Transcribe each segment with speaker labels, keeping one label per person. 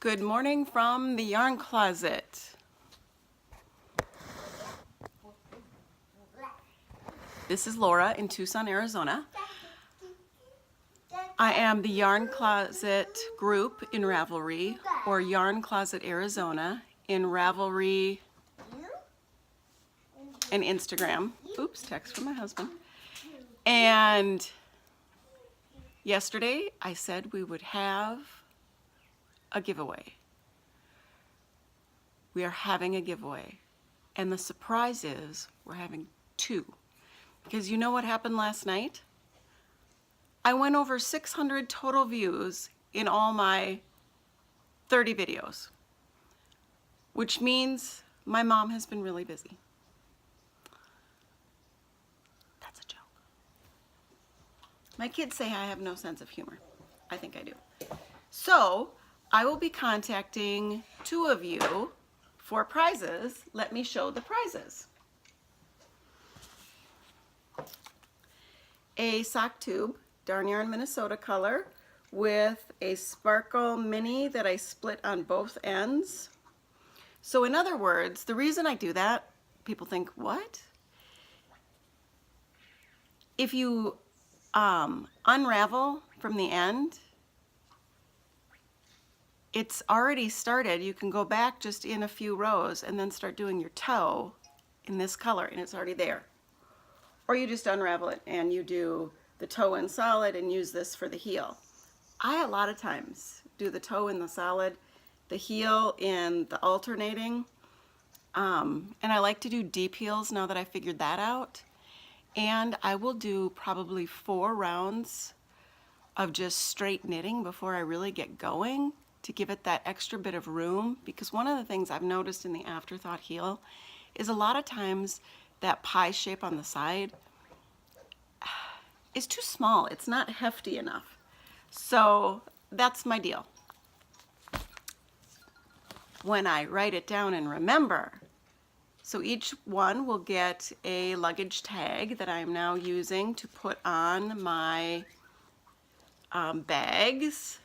Speaker 1: Good morning from the yarn closet. This is Laura in Tucson, Arizona. I am the Yarn Closet group in Ravelry, or Yarn Closet Arizona in Ravelry and Instagram. Oops, text from my husband. And yesterday I said we would have a giveaway. We are having a giveaway. And the surprise is we're having two. Because you know what happened last night? I went over 600 total views in all my 30 videos. Which means my mom has been really busy. That's a joke. My kids say I have no sense of humor. I think I do. So, I will be contacting two of you for prizes. Let me show the prizes. A sock tube, Darn Yarn Minnesota color, with a sparkle mini that I split on both ends. So in other words, the reason I do that, people think, what? If you unravel from the end, it's already started. You can go back just in a few rows and then start doing your toe in this color, and it's already there. Or you just unravel it and you do the toe in solid and use this for the heel. I a lot of times do the toe in the solid, the heel in the alternating, and I like to do deep heels now that I figured that out. And I will do probably 4 rounds of just straight knitting before I really get going, to give it that extra bit of room, because one of the things I've noticed in the afterthought heel is a lot of times that pie shape on the side is too small. It's not hefty enough. So that's my deal. When I write it down and remember, so each one will get a luggage tag that I'm now using to put on my bags,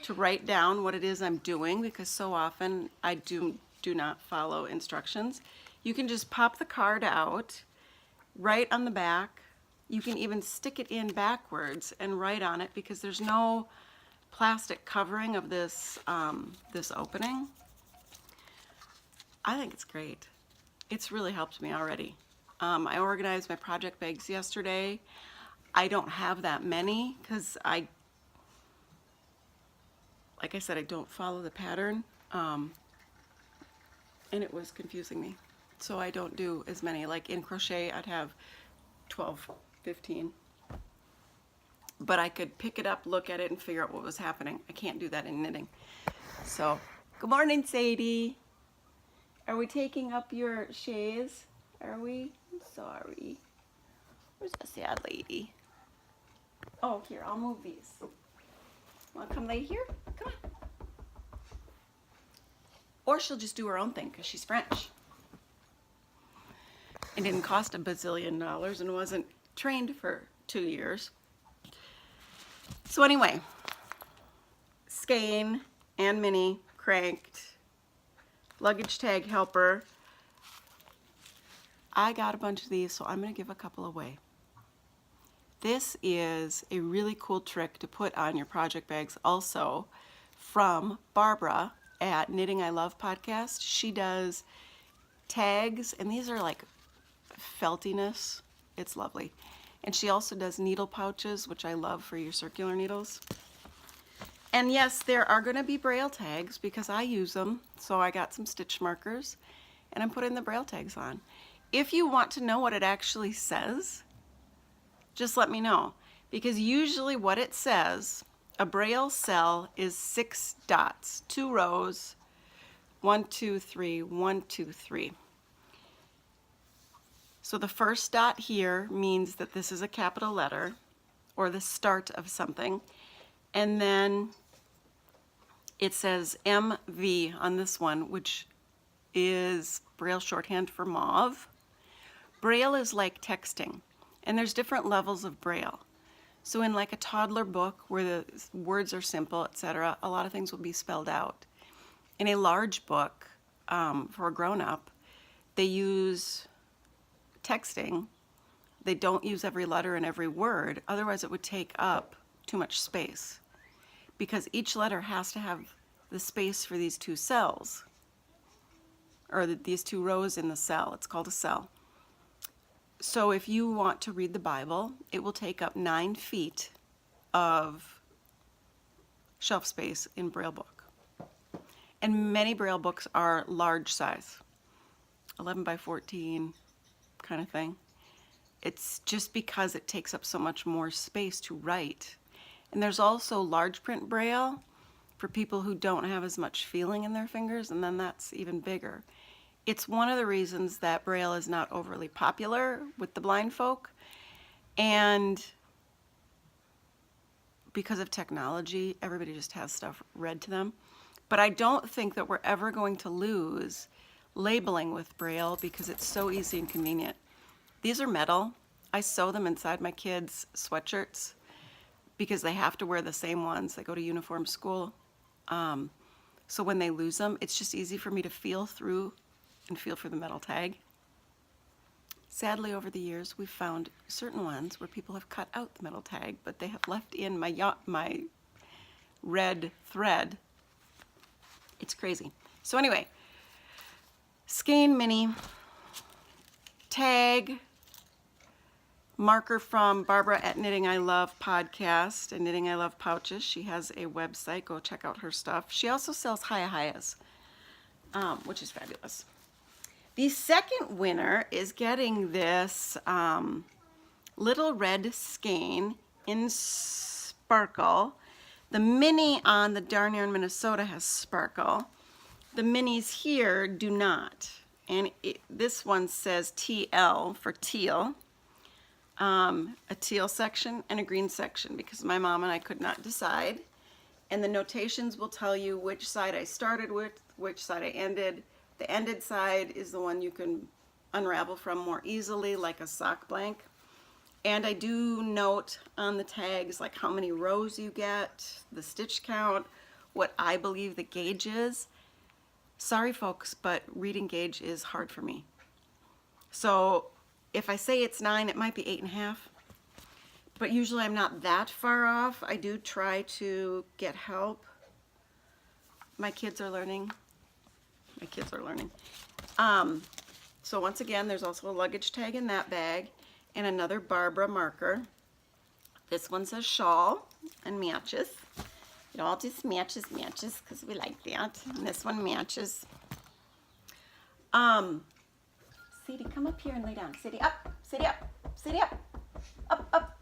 Speaker 1: to write down what it is I'm doing, because so often I do not follow instructions. You can just pop the card out, write on the back. You can even stick it in backwards and write on it, because there's no plastic covering of this, this opening. I think it's great. It's really helped me already. I organized my project bags yesterday. I don't have that many because like I said, I don't follow the pattern, and it was confusing me. So I don't do as many. Like in crochet, I'd have 12, 15. But I could pick it up, look at it, and figure out what was happening. I can't do that in knitting. So, good morning, Sadie. Are we taking up your chaise? Are we? I'm sorry. Where's the sad lady? Oh, here, I'll move these. Want to come lay here? Come on. Or she'll just do her own thing because she's French. It didn't cost $1 bazillion and wasn't trained for 2 years. So anyway, skein and mini cranked, luggage tag helper. I got a bunch of these, so I'm going to give a couple away. This is a really cool trick to put on your project bags also, from Barbara at Knitting I Love podcast. She does tags, and these are like feltiness. It's lovely. And she also does needle pouches, which I love for your circular needles. And yes, there are going to be Braille tags because I use them. So I got some stitch markers and I'm putting the Braille tags on. If you want to know what it actually says, just let me know, because usually what it says, a Braille cell is 6 dots, 2 rows, 1, 2, 3, 1, 2, 3. So the first dot here means that this is a capital letter or the start of something, and then it says MV on this one, which is Braille shorthand for mauve. Braille is like texting. And there's different levels of Braille. So in like a toddler book where the words are simple, etc., a lot of things will be spelled out. In a large book, for a grown-up, they use texting. They don't use every letter and every word, otherwise it would take up too much space, because each letter has to have the space for these two cells, or these two rows in the cell. It's called a cell. So if you want to read the Bible, it will take up 9 feet of shelf space in Braille book. And many Braille books are large size, 11 by 14 kind of thing. It's just because it takes up so much more space to write. And there's also large print Braille for people who don't have as much feeling in their fingers, and then that's even bigger. It's one of the reasons that Braille is not overly popular with the blind folk, and because of technology, everybody just has stuff read to them. But I don't think that we're ever going to lose labeling with Braille because it's so easy and convenient. These are metal. I sew them inside my kids' sweatshirts because they have to wear the same ones. They go to uniform school. So when they lose them, it's just easy for me to feel through and feel for the metal tag. Sadly, over the years, we've found certain ones where people have cut out the metal tag, but they have left in my red thread. It's crazy. So anyway, skein mini tag marker from Barbara at Knitting I Love podcast and Knitting I Love pouches. She has a website. Go check out her stuff. She also sells Hayas, which is fabulous. The second winner is getting this little red skein in sparkle. The mini on the Darn Yarn Minnesota has sparkle. The minis here do not. And this one says TL for teal. A teal section and a green section because my mom and I could not decide. And the notations will tell you which side I started with, which side I ended. The ended side is the one you can unravel from more easily, like a sock blank. And I do note on the tags like how many rows you get, the stitch count, what I believe the gauge is. Sorry folks, but reading gauge is hard for me. So if I say it's 9, it might be 8.5. But usually I'm not that far off. I do try to get help. My kids are learning. So once again, there's also a luggage tag in that bag and another Barbara marker. This one says shawl and matches. It all just matches because we like that. And this one matches. Sadie, come up here and lay down. Sadie, up. Sadie, up. Sadie, up. Up, up.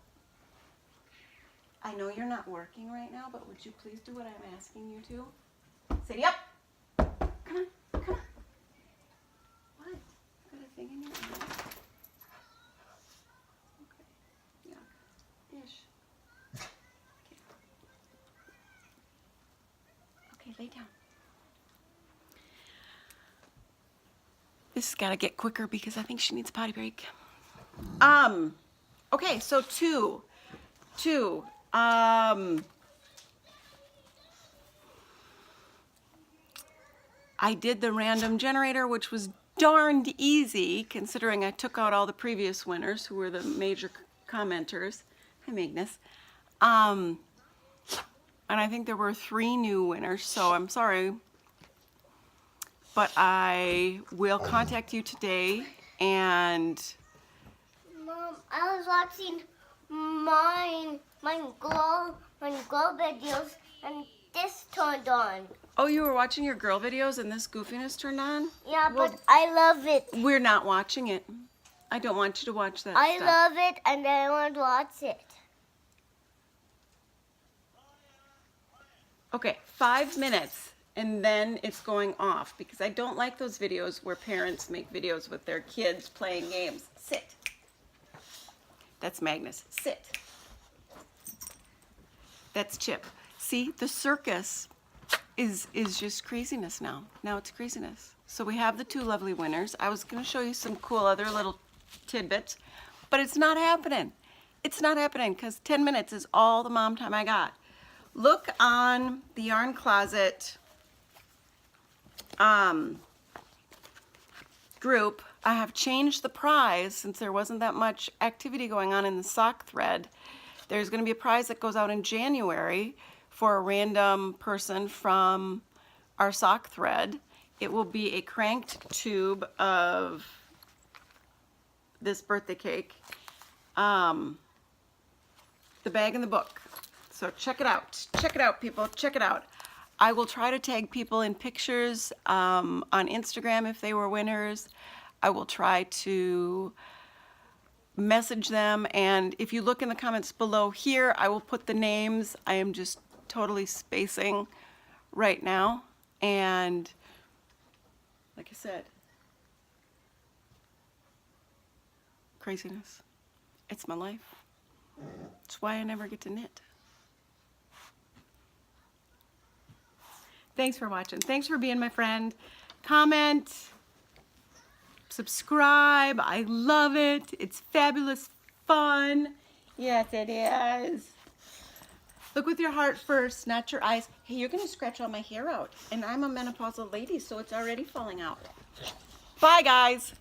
Speaker 1: I know you're not working right now, but would you please do what I'm asking you to? Sadie, up. Come on. Come on. What? Got a thing in your eye? Okay. Yuck. Ish. Okay, lay down. This has got to get quicker because I think she needs a potty break. Okay, so two. I did the random generator, which was darned easy considering I took out all the previous winners who were the major commenters. Hi, Magnus. And I think there were 3 new winners, so I'm sorry. But I will contact you today and...
Speaker 2: Mom, I was watching my girl videos and this turned on.
Speaker 1: Oh, you were watching your girl videos and this goofiness turned on?
Speaker 2: Yeah,
Speaker 1: Well,
Speaker 2: but I love it.
Speaker 1: we're not watching it. I don't want you to watch that
Speaker 2: I
Speaker 1: stuff.
Speaker 2: love it and I want to watch it.
Speaker 1: Okay, 5 minutes and then it's going off because I don't like those videos where parents make videos with their kids playing games. Sit. That's Magnus. Sit. That's Chip. See, the circus is just craziness now. Now it's craziness. So we have the 2 lovely winners. I was going to show you some cool other little tidbits, but it's not happening. it's not happening because 10 minutes is all the mom time I got. Look on the yarn closet group. I have changed the prize since there wasn't that much activity going on in the sock thread. There's going to be a prize that goes out in January for a random person from our sock thread. It will be a cranked tube of this birthday cake, the bag and the book. So check it out. Check it out, people. Check it out. I will try to tag people in pictures on Instagram if they were winners. I will try to message them, and if you look in the comments below here, I will put the names. I am just totally spacing right now, and like I said, craziness. It's my life. It's why I never get to knit. Thanks for watching. Thanks for being my friend. Comment, subscribe. I love it. It's fabulous fun. Yes, it is. Look with your heart first, not your eyes. Hey, you're going to scratch all my hair out. And I'm a menopausal lady, so it's already falling out. Bye, guys.